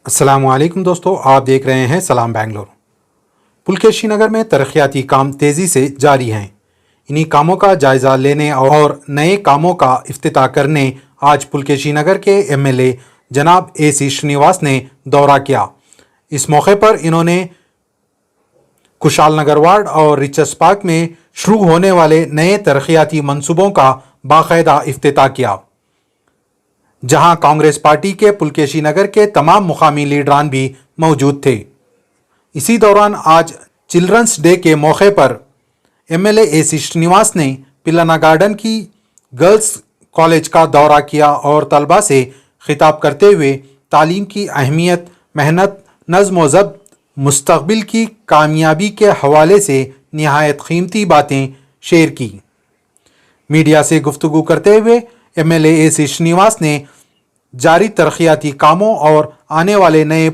अस्सलामुअलैकुम दोस्तों, आप देख रहे हैं सलाम बेंगलोर। पुलकेशी नगर में तरक्याती काम तेज़ी से जारी हैं। इन्हीं कामों का जायज़ा लेने और नए कामों का इफ्तिताह करने आज पुलकेशी नगर के एमएलए जनाब AC श्रीनिवास ने दौरा किया। इस मौके पर इन्होंने खुशाल नगर वार्ड और रिचर्स पार्क में शुरू होने वाले नए तरक्याती मंसूबों का बाकायदा इफ्तिताह किया, जहां कांग्रेस पार्टी के पुलकेशी नगर के तमाम मुकामी लीडरान भी मौजूद थे। इसी दौरान आज चिल्ड्रंस डे के मौके पर एमएलए AC श्रीनिवास ने पिलाना गार्डन की गर्ल्स कॉलेज का दौरा किया और तलबा से खिताब करते हुए तालीम की अहमियत, मेहनत, नज़्म व ज़ब्त, मुस्तक़बिल की कामयाबी के हवाले से निहायत कीमती बातें शेयर की। मीडिया से गुफ्तगू करते हुए एमएलए AC श्रीनिवास ने जारी तरक्याती कामों और आने वाले नए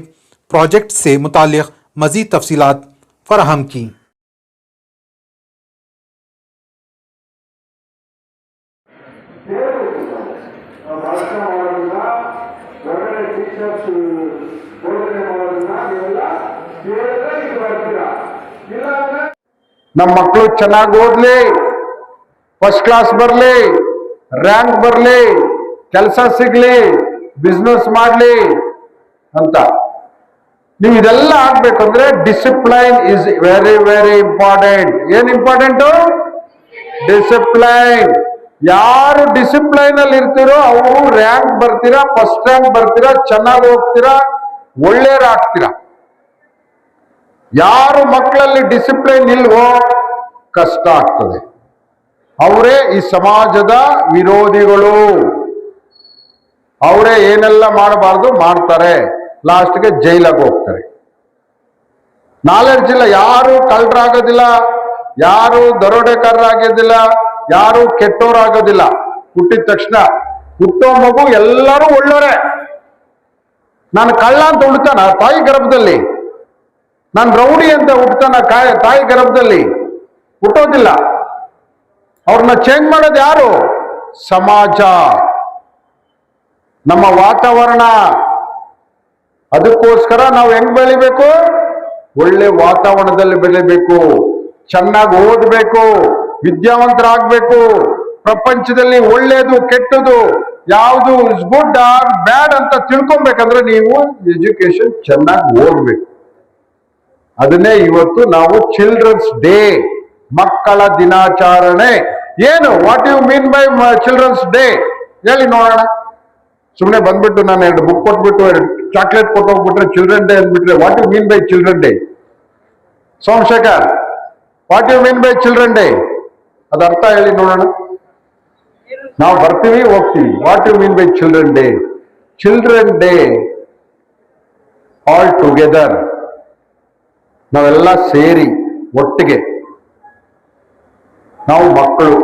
प्रोजेक्ट से मुताल्लिक़ मज़ीद तफसीलात फराहम की। ನಮ್ಮ ಮಕ್ಕಳು ಚೆನ್ನಾಗಿ ಓದ್ಲಿ, ಫಸ್ಟ್ ಕ್ಲಾಸ್ ಬರ್ಲಿ, ರ್ಯಾಂಕ್ ಬರ್ಲಿ, ಕೆಲಸ ಸಿಗ್ಲಿ, ಬಿಸ್ನೆಸ್ ಮಾಡ್ಲಿ ಅಂತ ನೀವು ಇದೆಲ್ಲ ಆಗ್ಬೇಕಂದ್ರೆ discipline is very very important. ಏನ್ ಇಂಪಾರ್ಟೆಂಟು? ಡಿಸಿಪ್ಲೈನ್. ಯಾರು ಡಿಸಿಪ್ಲೈನ್ ಅಲ್ಲಿ ಇರ್ತೀರೋ ಅವರು ರ್ಯಾಂಕ್ ಬರ್ತೀರಾ, ಫಸ್ಟ್ ರ್ಯಾಂಕ್ ಬರ್ತೀರಾ, ಚೆನ್ನಾಗಿ ಹೋಗ್ತೀರಾ, ಒಳ್ಳೆಯರಾಗ್ತೀರಾ. ಯಾರು ಮಕ್ಕಳಲ್ಲಿ ಡಿಸಿಪ್ಲೈನ್ ಇಲ್ವೋ ಕಷ್ಟ ಆಗ್ತದೆ. ಅವರೇ ಈ ಸಮಾಜದ ವಿರೋಧಿಗಳು. ಅವರೇ ಏನೆಲ್ಲ ಮಾಡಬಾರ್ದು ಮಾಡ್ತಾರೆ, ಲಾಸ್ಟ್ಗೆ ಜೈಲಾಗ ಹೋಗ್ತಾರೆ. ನಾಲೆಡ್ಜ್ ಇಲ್ಲ, ಯಾರು ಕಳ್ಳರಾಗೋದಿಲ್ಲ, ಯಾರು ದರೋಡೆಕಾರರಾಗೋದಿಲ್ಲ, ಯಾರು ಕೆಟ್ಟೋರಾಗೋದಿಲ್ಲ. ಹುಟ್ಟಿದ ತಕ್ಷಣ ಹುಟ್ಟೋ ಮಗು ಎಲ್ಲರೂ ಒಳ್ಳೋರೆ. ನಾನು ಕಳ್ಳ ಅಂತ ಹುಡ್ತಾನ ತಾಯಿ ಗರ್ಭದಲ್ಲಿ, ನಾನು ರೌಡಿ ಅಂತ ಹುಡ್ತಾನ ತಾಯಿ ಗರ್ಭದಲ್ಲಿ? ಹುಟ್ಟೋದಿಲ್ಲ. ಅವ್ರನ್ನ ಚೇಂಜ್ ಮಾಡೋದು ಯಾರು? ಸಮಾಜ, ನಮ್ಮ ವಾತಾವರಣ. ಅದಕ್ಕೋಸ್ಕರ ನಾವು ಹೆಂಗ್ ಬೆಳಿಬೇಕು? ಒಳ್ಳೆ ವಾತಾವರಣದಲ್ಲಿ ಬೆಳಿಬೇಕು, ಚೆನ್ನಾಗಿ ಓದಬೇಕು, ವಿದ್ಯಾವಂತರಾಗಬೇಕು. ಪ್ರಪಂಚದಲ್ಲಿ ಒಳ್ಳೇದು ಕೆಟ್ಟದು ಯಾವುದು ಇಸ್ ಗುಡ್ ಆರ್ ಬ್ಯಾಡ್ ಅಂತ ತಿಳ್ಕೊಬೇಕಂದ್ರೆ ನೀವು ಎಜುಕೇಶನ್ ಚೆನ್ನಾಗಿ ಓದ್ಬೇಕು. ಅದನ್ನೇ ಇವತ್ತು ನಾವು ಚಿಲ್ಡ್ರನ್ಸ್ ಡೇ, ಮಕ್ಕಳ ದಿನಾಚರಣೆ. ಏನು what you mean by children's day ಹೇಳಿ ನೋಡೋಣ. ಸುಮ್ಮನೆ ಬಂದ್ಬಿಟ್ಟು ನಾನು 2 ಬುಕ್ ಕೊಟ್ಬಿಟ್ಟು 2 ಚಾಕ್ಲೇಟ್ ಕೊಟ್ಟು ಹೋಗ್ಬಿಟ್ರೆ ಚಿಲ್ಡ್ರನ್ ಡೇ ಅಂದ್ಬಿಟ್ರೆ what you mean by children day? Somashekar, what you mean by children day? ಅದ ಅರ್ಥ ಹೇಳಿ ನೋಡೋಣ. ನಾವು ಬರ್ತೀವಿ ಹೋಗ್ತೀವಿ. What you mean by children day? Children day all together, ನಾವೆಲ್ಲ ಸೇರಿ ಒಟ್ಟಿಗೆ. ನಾವು ಮಕ್ಕಳು,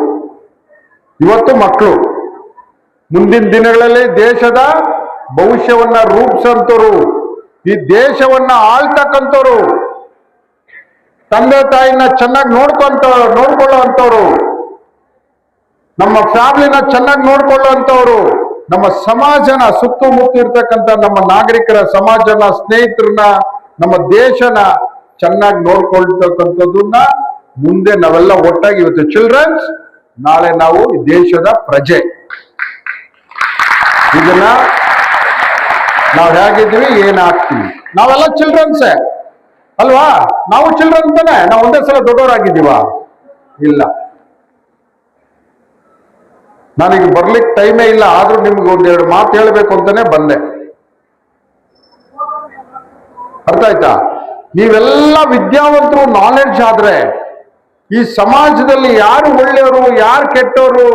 ಇವತ್ತು ಮಕ್ಕಳು, ಮುಂದಿನ ದಿನಗಳಲ್ಲಿ ದೇಶದ ಭವಿಷ್ಯವನ್ನ ರೂಪಿಸಂತವ್ರು, ಈ ದೇಶವನ್ನ ಆಳ್ತಕ್ಕಂಥವ್ರು, ತಂದೆ ತಾಯಿನ ಚೆನ್ನಾಗಿ ನೋಡ್ಕೊಳ್ಳೋ ಅಂತವ್ರು, ನಮ್ಮ ಫ್ಯಾಮಿಲಿನ ಚೆನ್ನಾಗಿ ನೋಡ್ಕೊಳ್ಳೋ ಅಂತವ್ರು, ನಮ್ಮ ಸಮಾಜನ ಸುತ್ತಮುತ್ತ ಇರ್ತಕ್ಕಂಥ ನಮ್ಮ ನಾಗರಿಕರ ಸಮಾಜನ, ಸ್ನೇಹಿತರನ್ನ, ನಮ್ಮ ದೇಶನ ಚೆನ್ನಾಗಿ ನೋಡ್ಕೊಳ್ತಕ್ಕಂಥದ್ದನ್ನ ಮುಂದೆ ನಾವೆಲ್ಲ ಒಟ್ಟಾಗಿ, ಇವತ್ತು ಚಿಲ್ಡ್ರನ್ಸ್, ನಾಳೆ ನಾವು ಈ ದೇಶದ ಪ್ರಜೆ. ಇದನ್ನ ನಾವು ಹೇಗಿದ್ದೀವಿ, ಏನಾಗ್ತೀವಿ, ನಾವೆಲ್ಲ ಚಿಲ್ಡ್ರನ್ಸೇ ಅಲ್ವಾ? ನಾವು ಚಿಲ್ಡ್ರನ್ ತಾನೆ. ನಾವು ಒಂದೇ ಸಲ ದೊಡ್ಡವರಾಗಿದ್ದೀವ? ಇಲ್ಲ. ನನಗೆ ಬರ್ಲಿಕ್ಕೆ ಟೈಮೇ ಇಲ್ಲ, ಆದ್ರೂ ನಿಮ್ಗೆ 1-2 ಮಾತು ಹೇಳ್ಬೇಕು ಅಂತಾನೆ ಬಂದೆ. ಅರ್ಥ ಆಯ್ತಾ? ನೀವೆಲ್ಲ ವಿದ್ಯಾವಂತರು, ನಾಲೆಡ್ಜ್ ಆದ್ರೆ ಈ ಸಮಾಜದಲ್ಲಿ ಯಾರು ಒಳ್ಳೆಯವರು, ಯಾರು ಕೆಟ್ಟವರು,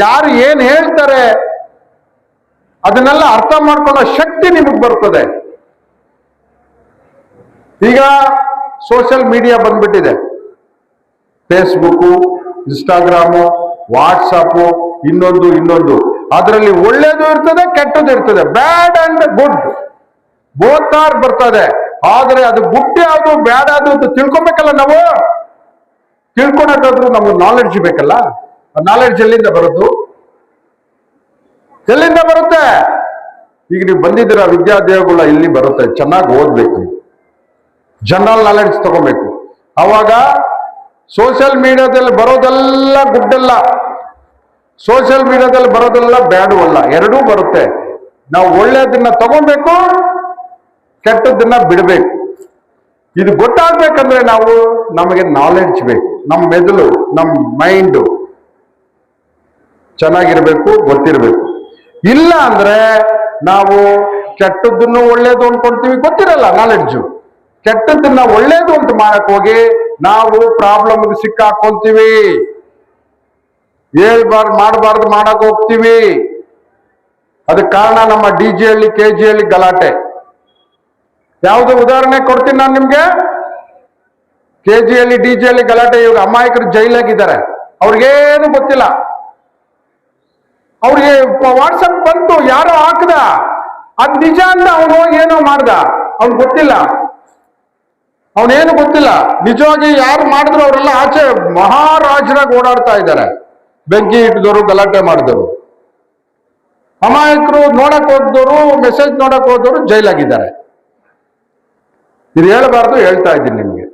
ಯಾರು ಏನ್ ಹೇಳ್ತಾರೆ ಅದನ್ನೆಲ್ಲ ಅರ್ಥ ಮಾಡ್ಕೊಳ್ಳೋ ಶಕ್ತಿ ನಿಮಗೆ ಬರ್ತದೆ. ಈಗ ಸೋಷಿಯಲ್ ಮೀಡಿಯಾ ಬಂದ್ಬಿಟ್ಟಿದೆ. ಫೇಸ್ಬುಕ್, ಇನ್ಸ್ಟಾಗ್ರಾಮು, ವಾಟ್ಸಪ್, ಇನ್ನೊಂದು. ಅದರಲ್ಲಿ ಒಳ್ಳೇದು ಇರ್ತದೆ, ಕೆಟ್ಟದ್ದು ಇರ್ತದೆ. ಬ್ಯಾಡ್ ಅಂಡ್ ಗುಡ್ ಬೋತ್ ಆರ್ ಬರ್ತದೆ. ಆದ್ರೆ ಅದು ಗುಡ್ ಯಾವುದು ಬ್ಯಾಡ್ ಯಾವುದು ಅಂತ ತಿಳ್ಕೊಬೇಕಲ್ಲ ನಾವು. ತಿಳ್ಕೊಳಕಾದ್ರೂ ನಮ್ಗೆ ನಾಲೆಡ್ಜ್ ಬೇಕಲ್ಲ. ನಾಲೆಡ್ಜ್ ಎಲ್ಲಿಂದ ಬರುತ್ತೆ? ಈಗ ನೀವು ಬಂದಿದ್ದೀರ ವಿದ್ಯಾದೇವಗುಳ ಇಲ್ಲಿ ಬರುತ್ತೆ, ಚೆನ್ನಾಗಿ ಓದ್ಬೇಕು, ಜನರಲ್ ನಾಲೆಡ್ಜ್ ತಗೋಬೇಕು. ಅವಾಗ ಸೋಷಿಯಲ್ ಮೀಡಿಯಾದಲ್ಲಿ ಬರೋದೆಲ್ಲ ಗುಡ್ಡಲ್ಲ, ಸೋಷಿಯಲ್ ಮೀಡಿಯಾದಲ್ಲಿ ಬರೋದೆಲ್ಲ ಬ್ಯಾಡು ಅಲ್ಲ, ಎರಡೂ ಬರುತ್ತೆ. ನಾವು ಒಳ್ಳೆಯದನ್ನ ತಗೋಬೇಕು, ಕೆಟ್ಟದನ್ನ ಬಿಡಬೇಕು. ಇದು ಗೊತ್ತಾಗ್ಬೇಕಂದ್ರೆ ನಮಗೆ ನಾಲೆಡ್ಜ್ ಬೇಕು, ನಮ್ಮ ಮೆದುಳು, ನಮ್ಮ ಮೈಂಡು ಚೆನ್ನಾಗಿರ್ಬೇಕು, ಗೊತ್ತಿರಬೇಕು. ಇಲ್ಲ ಅಂದ್ರೆ ನಾವು ಕೆಟ್ಟದ್ದನ್ನು ಒಳ್ಳೇದು ಅನ್ಕೊಂತೀವಿ, ಗೊತ್ತಿರಲ್ಲ ನಾಲೆಡ್ಜು. ಕೆಟ್ಟದ್ದನ್ನ ಒಳ್ಳೇದು ಅಂತ ಮಾಡಕ್ ಹೋಗಿ ನಾವು ಪ್ರಾಬ್ಲಮ್ಗೆ ಸಿಕ್ಕಾಕೊಂತೀವಿ, ಮಾಡಬಾರ್ದು ಮಾಡಕ್ ಹೋಗ್ತೀವಿ. ಅದಕ್ಕೆ ಕಾರಣ ನಮ್ಮ ಡಿಜಿಹಳ್ಳಿ ಕೆಜಿಹಳ್ಳಿ ಗಲಾಟೆ. ಯಾವುದು ಉದಾಹರಣೆ ಕೊಡ್ತೀನಿ ನಾನು ನಿಮ್ಗೆ. ಕೆಜಿಹಳ್ಳಿ ಡಿಜಿಹಳ್ಳಿ ಗಲಾಟೆ. ಇವಾಗ ಅಮಾಯಕರು ಜೈಲಾಗಿದ್ದಾರೆ, ಅವ್ರಿಗೇನು ಗೊತ್ತಿಲ್ಲ. ಅವ್ರಿಗೆ ವಾಟ್ಸಪ್ ಬಂತು, ಯಾರೋ ಹಾಕ್ದ, ಅದ್ ನಿಜ ಅಂತ ಅವನು ಹೋಗಿ ಏನೋ ಮಾಡ್ದ, ಅವ್ನ್ ಗೊತ್ತಿಲ್ಲ, ಅವನೇನು ಗೊತ್ತಿಲ್ಲ. ನಿಜವಾಗಿ ಯಾರು ಮಾಡಿದ್ರು ಅವರೆಲ್ಲ ಆಚೆ ಮಹಾರಾಜರಾಗಿ ಓಡಾಡ್ತಾ ಇದ್ದಾರೆ. ಬೆಂಕಿ ಇಟ್ಟಿದವರು, ಗಲಾಟೆ ಮಾಡಿದವರು, ಅಮಾಯಕರು ನೋಡಕ್ ಹೋದವರು, ಮೆಸೇಜ್ ನೋಡಕ್ ಹೋದವರು ಜೈಲಾಗಿದ್ದಾರೆ. ಇದು ಹೇಳಬಾರ್ದು, ಹೇಳ್ತಾ ಇದ್ದೀನಿ ನಿಮ್ಗೆ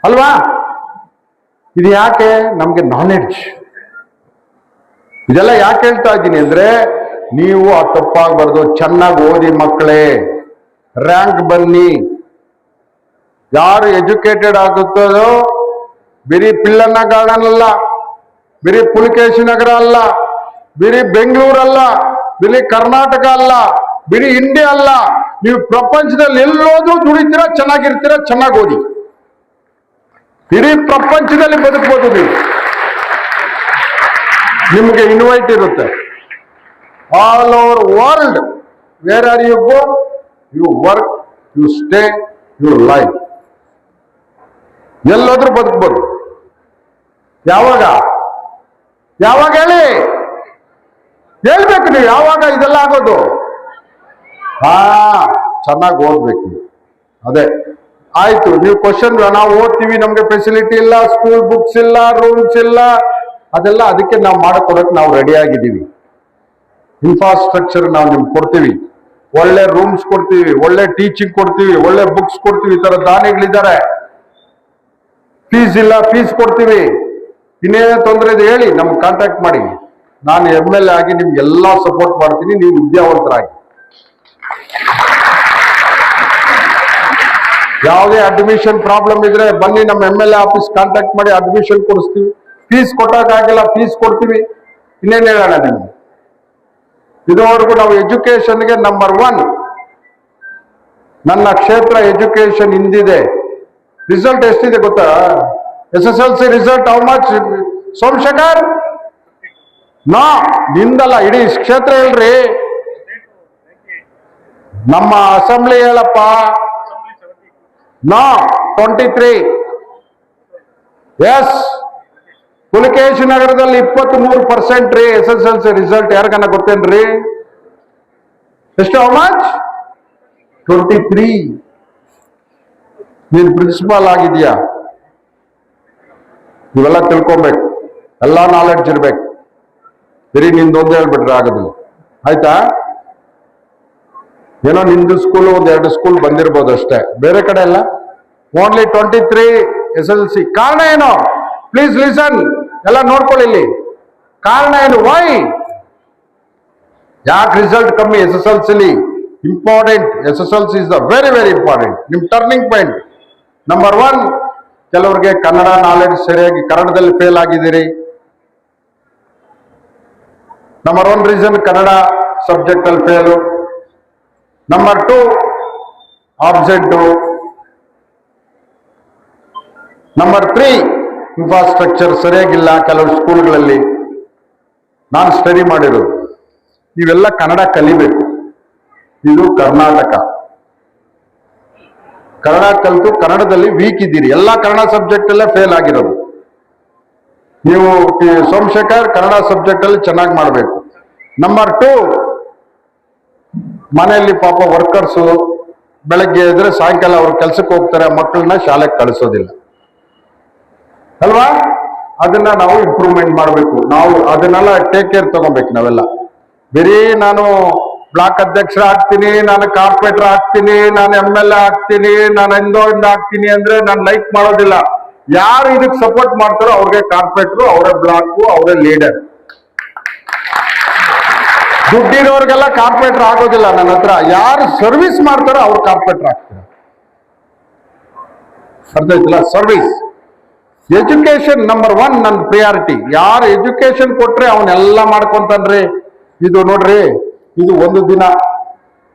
ಅಲ್ವಾ. ಇದು ಯಾಕೆ? ನಮ್ಗೆ ನಾಲೆಡ್ಜ್. ಇದೆಲ್ಲ ಯಾಕೆ ಹೇಳ್ತಾ ಇದ್ದೀನಿ ಅಂದ್ರೆ, ನೀವು ಆ ತಪ್ಪಾಗಬಾರ್ದು. ಚೆನ್ನಾಗಿ ಓದಿ ಮಕ್ಕಳೇ, ರ್ಯಾಂಕ್ ಬನ್ನಿ. ಯಾರು ಎಜುಕೇಟೆಡ್ ಆಗುತ್ತದೋ, ಬರೀ ಪಿಳ್ಳಣ್ಣ ಗಾರ್ಡನ್ ಅಲ್ಲ, ಬರೀ ಪುಲಕೇಶಿ ನಗರ ಅಲ್ಲ, ಬರೀ ಬೆಂಗಳೂರಲ್ಲ, ಬರೀ ಕರ್ನಾಟಕ ಅಲ್ಲ, ಬರೀ ಇಂಡಿಯಾ ಅಲ್ಲ, ನೀವು ಪ್ರಪಂಚದಲ್ಲಿ ಎಲ್ಲೋದ್ರೂ ದುಡಿತೀರಾ, ಚೆನ್ನಾಗಿರ್ತೀರಾ. ಚೆನ್ನಾಗಿ ಓದಿ, ಇಡೀ ಪ್ರಪಂಚದಲ್ಲಿ ಬದುಕಬಹುದು ನೀವು. ನಿಮಗೆ ಇನ್ವೈಟ್ ಇರುತ್ತೆ all over world. Where are you go, you work, you stay, you life. ಎಲ್ಲೋದ್ರೂ ಬದುಕಬಹುದು. ಯಾವಾಗ ಯಾವಾಗ ಹೇಳ್ಬೇಕು ನೀವು, ಯಾವಾಗ ಇದೆಲ್ಲ ಆಗೋದು? ಚೆನ್ನಾಗಿ ಓದ್ಬೇಕು. ಅದೇ ಆಯ್ತು. ನೀವು ಕ್ವಶನ್, ನಾವು ಓದ್ತೀವಿ, ನಮ್ಗೆ ಫೆಸಿಲಿಟಿ ಇಲ್ಲ, ಸ್ಕೂಲ್ ಬುಕ್ಸ್ ಇಲ್ಲ, ರೂಮ್ಸ್ ಇಲ್ಲ, ಅದೆಲ್ಲ ಅದಕ್ಕೆ ನಾವು ಮಾಡಿಕೊಡಕ್ಕೆ ನಾವು ರೆಡಿ ಆಗಿದ್ದೀವಿ. ಇನ್ಫ್ರಾಸ್ಟ್ರಕ್ಚರ್ ನಾವು ನಿಮ್ಗೆ ಕೊಡ್ತೀವಿ, ಒಳ್ಳೆ ರೂಮ್ಸ್ ಕೊಡ್ತೀವಿ, ಒಳ್ಳೆ ಟೀಚಿಂಗ್ ಕೊಡ್ತೀವಿ, ಒಳ್ಳೆ ಬುಕ್ಸ್ ಕೊಡ್ತೀವಿ. ಈ ತರ ದಾನಿಗಳಿದ್ದಾರೆ. ಫೀಸ್ ಇಲ್ಲ, ಫೀಸ್ ಕೊಡ್ತೀವಿ. ಇನ್ನೇನೇ ತೊಂದರೆ ಇದೆ ಹೇಳಿ, ನಮ್ಗೆ ಕಾಂಟ್ಯಾಕ್ಟ್ ಮಾಡಿ. ನಾನು MLA ಆಗಿ ನಿಮ್ಗೆಲ್ಲ ಸಪೋರ್ಟ್ ಮಾಡ್ತೀನಿ. ನೀವು ವಿದ್ಯಾವಂತರಾಗಿ ಯಾವುದೇ ಅಡ್ಮಿಷನ್ ಪ್ರಾಬ್ಲಮ್ ಇದ್ರೆ ಬನ್ನಿ, ನಮ್ಮ MLA ಆಫೀಸ್ ಕಾಂಟ್ಯಾಕ್ಟ್ ಮಾಡಿ, ಅಡ್ಮಿಷನ್ ಕೊಡಿಸ್ತೀವಿ. ಫೀಸ್ ಕೊಟ್ಟಕ್ಕಾಗಿಲ್ಲ, ಫೀಸ್ ಕೊಡ್ತೀವಿ. ಇನ್ನೇನು ಹೇಳೋಣ ನಿಮ್ಗೆ? ಇದುವರೆಗೂ ನಾವು ಎಜುಕೇಶನ್ಗೆ ನಂಬರ್ 1. ನನ್ನ ಕ್ಷೇತ್ರ ಎಜುಕೇಶನ್ ಹಿಂದಿದೆ. ರಿಸಲ್ಟ್ ಎಷ್ಟಿದೆ ಗೊತ್ತಾ? SSLC result how much Somashekar? ನಾ ನಿಂದಲ್ಲ, ಇಡೀ ಕ್ಷೇತ್ರ ಹೇಳ್ರಿ. ನಮ್ಮ ಅಸೆಂಬ್ಲಿ ಹೇಳಪ್ಪ. ನಾ 23. ಎಸ್, ಪುಲಕೇಶಿ ನಗರದಲ್ಲಿ 23% ರೀ SSLC ರಿಸಲ್ಟ್. ಯಾರಿಗನ್ನ ಗೊತ್ತೇನ್ರಿ? ಎಷ್ಟು? How much? 23. ನೀನ್ ಪ್ರಿನ್ಸಿಪಾಲ್ ಆಗಿದ್ಯಾ? ಇವೆಲ್ಲ ತಿಳ್ಕೊಬೇಕು, ಎಲ್ಲ ನಾಲೆಡ್ಜ್ ಇರ್ಬೇಕು. ಬರೀ ನಿಂದೊಂದು ಹೇಳ್ಬಿಟ್ರೆ ಆಗೋದಿಲ್ಲ, ಆಯ್ತಾ? ಏನೋ ನಿಂದು ಸ್ಕೂಲ್, 1-2 ಸ್ಕೂಲ್ ಬಂದಿರ್ಬೋದು ಅಷ್ಟೇ, ಬೇರೆ ಕಡೆ ಎಲ್ಲ ಓನ್ಲಿ 23 SSLC. ಕಾರಣ ಏನು? ಪ್ಲೀಸ್ ಲಿಸನ್, ಎಲ್ಲ ನೋಡ್ಕೊಳ್ಳಿ ಇಲ್ಲಿ. ಕಾರಣ ಏನು? ವೈ? ಯಾಕೆ ರಿಸಲ್ಟ್ ಕಮ್ಮಿ SSLC? Important. SSLC is the very very important. ನಿಮ್ ಟರ್ನಿಂಗ್ ಪಾಯಿಂಟ್. ನಂಬರ್ 1, ಕೆಲವರಿಗೆ ಕನ್ನಡ ನಾಲೆಡ್ಜ್ ಸರಿಯಾಗಿ, ಕನ್ನಡದಲ್ಲಿ ಫೇಲ್ ಆಗಿದ್ದೀರಿ. ನಂಬರ್ 1 ರೀಸನ್ ಕನ್ನಡ ಸಬ್ಜೆಕ್ಟ್ ಅಲ್ಲಿ fail. Number 2 absent. Number 3 infrastructure ಸರಿಯಾಗಿಲ್ಲ ಕೆಲವು ಸ್ಕೂಲ್ಗಳಲ್ಲಿ. ನಾನು ಸ್ಟಡಿ ಮಾಡಿರೋದು. ನೀವೆಲ್ಲ ಕನ್ನಡ ಕಲಿಬೇಕು. ಇದು ಕರ್ನಾಟಕ. ಕನ್ನಡ ಕಲಿತು ಕನ್ನಡದಲ್ಲಿ ವೀಕ್ ಇದ್ದೀರಿ. ಎಲ್ಲ ಕನ್ನಡ ಸಬ್ಜೆಕ್ಟ್ ಅಲ್ಲೇ ಫೇಲ್ ಆಗಿರೋದು. ನೀವು ಸೋಮಶೇಖರ್ ಕನ್ನಡ ಸಬ್ಜೆಕ್ಟ್ ಅಲ್ಲಿ ಚೆನ್ನಾಗಿ ಮಾಡಬೇಕು. ನಂಬರ್ 2, ಮನೆಯಲ್ಲಿ ಪಾಪ ವರ್ಕರ್ಸು ಬೆಳಗ್ಗೆ ಇದ್ರೆ ಸಾಯಂಕಾಲ ಅವ್ರು ಕೆಲ್ಸಕ್ಕೆ ಹೋಗ್ತಾರೆ, ಮಕ್ಕಳನ್ನ ಶಾಲೆಗೆ ಕಳಿಸೋದಿಲ್ಲ ಅಲ್ವಾ? ಅದನ್ನ ನಾವು ಇಂಪ್ರೂವ್ಮೆಂಟ್ ಮಾಡಬೇಕು. ನಾವು ಅದನ್ನೆಲ್ಲ ಟೇಕ್ ಕೇರ್ ತಗೋಬೇಕು ನಾವೆಲ್ಲ. ಬರೀ ನಾನು ಬ್ಲಾಕ್ ಅಧ್ಯಕ್ಷರ ಆಗ್ತೀನಿ, ನಾನು ಕಾರ್ಪೊರೇಟರ್ ಆಗ್ತೀನಿ, ನಾನು MLA ಆಗ್ತೀನಿ, ನಾನು ಇಂದ ಆಗ್ತೀನಿ ಅಂದ್ರೆ ನಾನು ಲೈಕ್ ಮಾಡೋದಿಲ್ಲ. ಯಾರು ಇದಕ್ಕೆ ಸಪೋರ್ಟ್ ಮಾಡ್ತಾರೋ ಅವ್ರಿಗೆ ಕಾರ್ಪೊರೇಟರ್, ಅವರೇ ಬ್ಲಾಕ್, ಅವರೇ ಲೀಡರ್. ದುಡ್ಡಿರೋರ್ಗೆಲ್ಲ ಕಾರ್ಪೊರೇಟರ್ ಆಗೋದಿಲ್ಲ ನನ್ನ ಹತ್ರ. ಯಾರು ಸರ್ವಿಸ್ ಮಾಡ್ತಾರೋ ಅವ್ರು ಕಾರ್ಪೊರೇಟರ್ ಆಗ್ತಾರೆ. ಅರ್ಥ ಆಯ್ತಲ್ಲ? ಸರ್ವಿಸ್. ಎಜುಕೇಶನ್ ನಂಬರ್ 1 ನನ್ನ ಪ್ರಿಯಾರಿಟಿ. ಯಾರು ಎಜುಕೇಶನ್ ಕೊಟ್ರೆ ಅವನ್ನೆಲ್ಲ ಮಾಡ್ಕೊಂತಾನ್ರಿ. ಇದು ನೋಡ್ರಿ, ಇದು ಒಂದು ದಿನ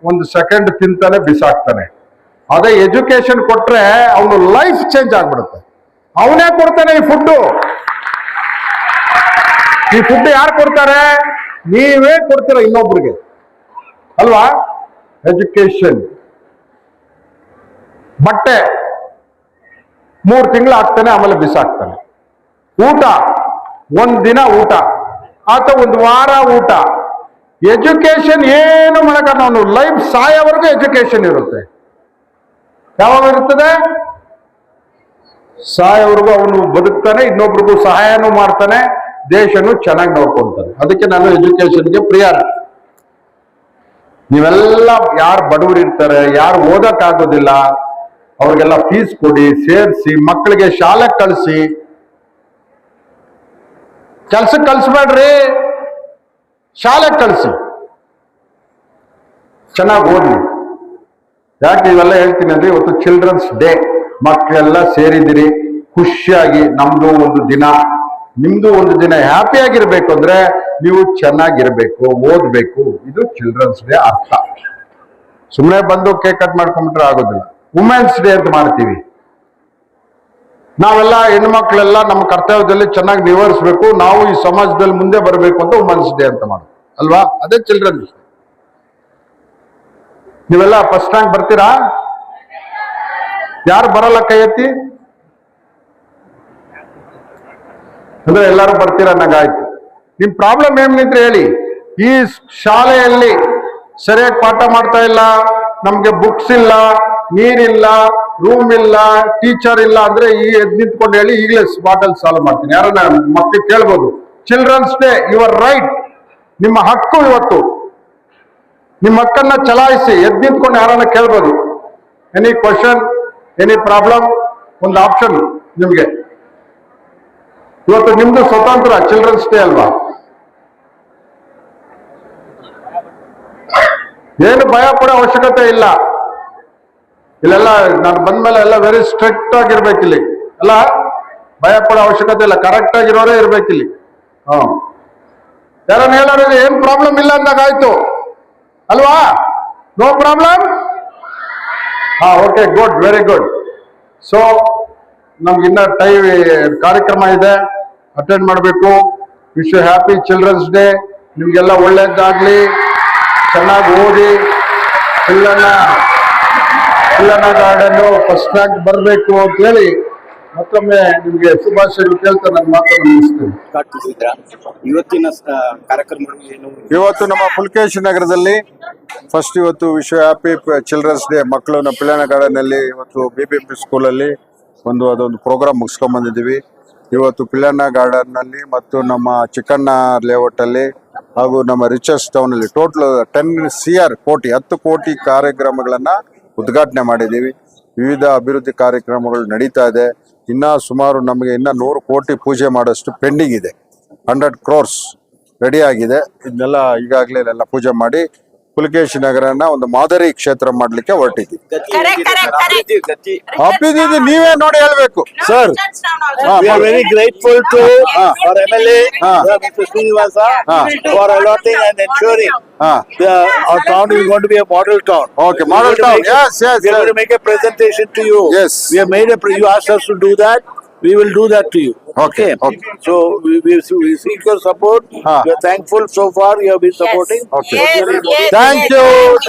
1 ಸೆಕೆಂಡ್ ತಿಂತಾನೆ ಬಿಸಾಕ್ತಾನೆ. ಅದೇ ಎಜುಕೇಶನ್ ಕೊಟ್ರೆ ಅವನು ಲೈಫ್ ಚೇಂಜ್ ಆಗ್ಬಿಡುತ್ತೆ. ಅವನೇ ಕೊಡ್ತಾನೆ ಈ ಫುಡ್. ಈ ಫುಡ್ ಯಾರು ಕೊಡ್ತಾರೆ? ನೀವೇ ಕೊಡ್ತೀರ ಇನ್ನೊಬ್ರಿಗೆ ಅಲ್ವಾ? ಎಜುಕೇಶನ್. ಬಟ್ಟೆ 3 ತಿಂಗಳು ಹಾಕ್ತಾನೆ, ಆಮೇಲೆ ಬಿಸಾಕ್ತಾನೆ. ಊಟ 1 ದಿನ ಊಟ ಅಥವಾ 1 ವಾರ ಊಟ. ಎಜುಕೇಶನ್ ಏನು ಮಾಡಕ ಅವನು ಲೈಫ್ ಸಾಯೋವರೆಗೂ ಎಜುಕೇಶನ್ ಇರುತ್ತೆ. ಯಾವಾಗ ಇರ್ತದೆ? ಸಾಯೋವರೆಗೂ ಅವನು ಬದುಕ್ತಾನೆ, ಇನ್ನೊಬ್ರಿಗೂ ಸಹಾಯನೂ ಮಾಡ್ತಾನೆ, ದೇಶನು ಚೆನ್ನಾಗಿ ನೋಡ್ಕೊಂತಾನೆ. ಅದಕ್ಕೆ ನಾನು ಎಜುಕೇಶನ್ಗೆ ಪ್ರಿಯಾರಿಟಿ. ನೀವೆಲ್ಲ ಯಾರು ಬಡವರು ಇರ್ತಾರೆ, ಯಾರು ಓದಕ್ಕಾಗೋದಿಲ್ಲ, ಅವ್ರಿಗೆಲ್ಲ ಫೀಸ್ ಕೊಡಿ, ಸೇರಿಸಿ, ಮಕ್ಕಳಿಗೆ ಶಾಲೆ ಕಳಿಸಿ. ಕೆಲ್ಸಕ್ಕೆ ಕಳಿಸ್ಬೇಡ್ರಿ, ಶಾಲೆಗೆ ಕಳಿಸಿ, ಚೆನ್ನಾಗಿ ಓದಿ. ಯಾಕೆ ಇವೆಲ್ಲ ಹೇಳ್ತೀನಿ ಅಂದ್ರೆ, ಇವತ್ತು ಚಿಲ್ಡ್ರನ್ಸ್ ಡೇ. ಮಕ್ಕಳೆಲ್ಲ ಸೇರಿದಿರಿ, ಖುಷಿಯಾಗಿ ನಮ್ದು ಒಂದು ದಿನ, ನಿಮ್ದು ಒಂದು ದಿನ ಹ್ಯಾಪಿಯಾಗಿರ್ಬೇಕು ಅಂದ್ರೆ ನೀವು ಚೆನ್ನಾಗಿರ್ಬೇಕು, ಓದ್ಬೇಕು. ಇದು ಚಿಲ್ಡ್ರನ್ಸ್ ಡೇ ಅರ್ಥ. ಸುಮ್ಮನೆ ಬಂದು ಕೇಕ್ ಕಟ್ ಮಾಡ್ಕೊಂಡ್ಬಿಟ್ರೆ ಆಗೋದಿಲ್ಲ. ವುಮೆನ್ಸ್ ಡೇ ಅಂತ ಮಾಡ್ತೀವಿ. ನಾವೆಲ್ಲ ಹೆಣ್ಮಕ್ಳೆಲ್ಲ ನಮ್ಮ ಕರ್ತವ್ಯದಲ್ಲಿ ಚೆನ್ನಾಗಿ ನಿವಹಿಸ್ಬೇಕು, ನಾವು ಈ ಸಮಾಜದಲ್ಲಿ ಮುಂದೆ ಬರಬೇಕು ಅಂತ ವುಮೆನ್ಸ್ ಡೇ ಅಂತ ಮಾಡೋದು ಅಲ್ವಾ? ಅದೇ ಚಿಲ್ಡ್ರನ್ಸ್. ನೀವೆಲ್ಲ ಫಸ್ಟ್ ರ್ಯಾಂಕ್ ಬರ್ತೀರಾ? ಯಾರು ಬರಲ್ಲ ಕೈ ಎತ್ತಿ? ಅಂದ್ರೆ ಎಲ್ಲರೂ ಬರ್ತೀರಾ ಅನ್ನಂಗಾಯ್ತು. ನಿಮ್ ಪ್ರಾಬ್ಲಮ್ ಏನಿದ್ರೆ ಹೇಳಿ. ಈ ಶಾಲೆಯಲ್ಲಿ ಸರಿಯಾಗಿ ಪಾಠ ಮಾಡ್ತಾ ಇಲ್ಲ, ನಮ್ಗೆ ಬುಕ್ಸ್ ಇಲ್ಲ, ನೀರಿಲ್ಲ, ರೂಮ್ ಇಲ್ಲ, ಟೀಚರ್ ಇಲ್ಲ ಅಂದ್ರೆ ಈ ಎದ್ ನಿಂತ್ಕೊಂಡು ಹೇಳಿ, ಈಗಲೇ ಸ್ಪಾಟಲ್ ಸಾಲ್ವ್ ಮಾಡ್ತೀನಿ. ಯಾರನ್ನ ಮಕ್ಕಳು ಕೇಳ್ಬೋದು. ಚಿಲ್ಡ್ರನ್ಸ್ ಡೇ, ಯುವರ್ ರೈಟ್, ನಿಮ್ಮ ಹಕ್ಕು. ಇವತ್ತು ನಿಮ್ಮ ಹಕ್ಕನ್ನ ಚಲಾಯಿಸಿ, ಎದ್ ನಿಂತ್ಕೊಂಡು ಯಾರನ್ನ ಕೇಳ್ಬೋದು. ಎನಿ ಕ್ವಶನ್, ಎನಿ ಪ್ರಾಬ್ಲಮ್, ಒಂದು ಆಪ್ಷನ್ ನಿಮ್ಗೆ. ಇವತ್ತು ನಿಮ್ದು ಸ್ವತಂತ್ರ ಚಿಲ್ಡ್ರನ್ಸ್ ಡೇ ಅಲ್ವಾ? ಏನು ಭಯ ಪಡೋ ಅವಶ್ಯಕತೆ ಇಲ್ಲ. ಇಲ್ಲೆಲ್ಲ ನಾನು ಬಂದ್ಮೇಲೆ ಎಲ್ಲ ವೆರಿ ಸ್ಟ್ರಿಕ್ಟ್ ಆಗಿರ್ಬೇಕಿಲ್ಲಿ. ಅಲ್ಲ, ಭಯ ಪಡೋ ಅವಶ್ಯಕತೆ ಇಲ್ಲ. ಕರೆಕ್ಟ್ ಆಗಿರೋರೇ ಇರ್ಬೇಕಿಲ್ಲಿ. ಯಾರನ್ನ ಹೇಳೋರು ಏನ್ ಪ್ರಾಬ್ಲಮ್ ಇಲ್ಲ ಅಂದಾಗಾಯ್ತು ಅಲ್ವಾ? No problem. Okay, good, very good. So ನಮ್ಗೆ ಇನ್ನ ಕಾರ್ಯಕ್ರಮ ಇದೆ, ಅಟೆಂಡ್ ಮಾಡಬೇಕು. Wish you happy children's day. ನಿಮ್ಗೆಲ್ಲ ಒಳ್ಳೇದಾಗ್ಲಿ, ಚೆನ್ನಾಗಿ ಓದಿ, ಪಿಲ್ಲಣ್ಣ ಗಾರ್ಡನ್ನು ಫಸ್ಟ್ ರ್ಯಾಂಕ್ ಬರಬೇಕು ಅಂತ ಹೇಳಿ ಮತ್ತೊಮ್ಮೆ ನಿಮ್ಗೆ ಶುಭಾಶಯಗಳು ಕೇಳ್ತಾ ನನ್ನ ಮಾತನ್ನು ಮುಗಿಸ್ತೇನೆ. ಇವತ್ತಿನ ಕಾರ್ಯಕ್ರಮ ಇವತ್ತು ನಮ್ಮ ಪುಲಕೇಶಿ ನಗರದಲ್ಲಿ ಫಸ್ಟ್ ಇವತ್ತು wish you happy children's day. ಮಕ್ಕಳು ನಮ್ಮ ಪಿಲ್ಲಣ್ಣ ಗಾರ್ಡನ್ನಲ್ಲಿ ಇವತ್ತು BBMP ಸ್ಕೂಲಲ್ಲಿ ಅದೊಂದು ಪ್ರೋಗ್ರಾಮ್ ಮುಗಿಸ್ಕೊಂಡ್ ಬಂದಿದ್ದೀವಿ. ಇವತ್ತು ಪಿಲ್ಲಣ್ಣ ಗಾರ್ಡನ್ನಲ್ಲಿ ಮತ್ತು ನಮ್ಮ ಚಿಕ್ಕಣ್ಣ ಲೇಔಟಲ್ಲಿ ಹಾಗೂ ನಮ್ಮ ರಿಚರ್ಸ್ ಟೌನಲ್ಲಿ ಟೋಟಲ್ 10 ಕೋಟಿ ಕಾರ್ಯಕ್ರಮಗಳನ್ನು ಉದ್ಘಾಟನೆ ಮಾಡಿದ್ದೀವಿ. ವಿವಿಧ ಅಭಿವೃದ್ಧಿ ಕಾರ್ಯಕ್ರಮಗಳು ನಡೀತಾ ಇದೆ. ಇನ್ನ ಸುಮಾರು ನಮಗೆ 100 ಕೋಟಿ ಪೂಜೆ ಮಾಡೋಷ್ಟು ಪೆಂಡಿಂಗ್ ಇದೆ. 100 crores ರೆಡಿ ಆಗಿದೆ. ಇದನ್ನೆಲ್ಲ ಈಗಾಗಲೇ ಎಲ್ಲ ಪೂಜೆ ಮಾಡಿ ಪುಲಕೇಶಿ ನಗರನ ಒಂದು ಮಾದರಿ ಕ್ಷೇತ್ರ ಮಾಡ್ಲಿಕ್ಕೆ ಹೊರಟಿದ್ದೀವಿ. ಅಭಿವೃದ್ಧಿ ನೀವೇ ನೋಡಿ ಹೇಳ್ಬೇಕು sir. We are very grateful to our MLA, Mr. Srinivasa, for allotting and ensuring our town is going to be a model town. Okay, model town. Yes. We are going to make a presentation to you. Yes. We have made you asked us to do that. We will do that to you. Okay. So we seek your support. We are thankful so far you have been supporting. Okay. Yes. Thank you.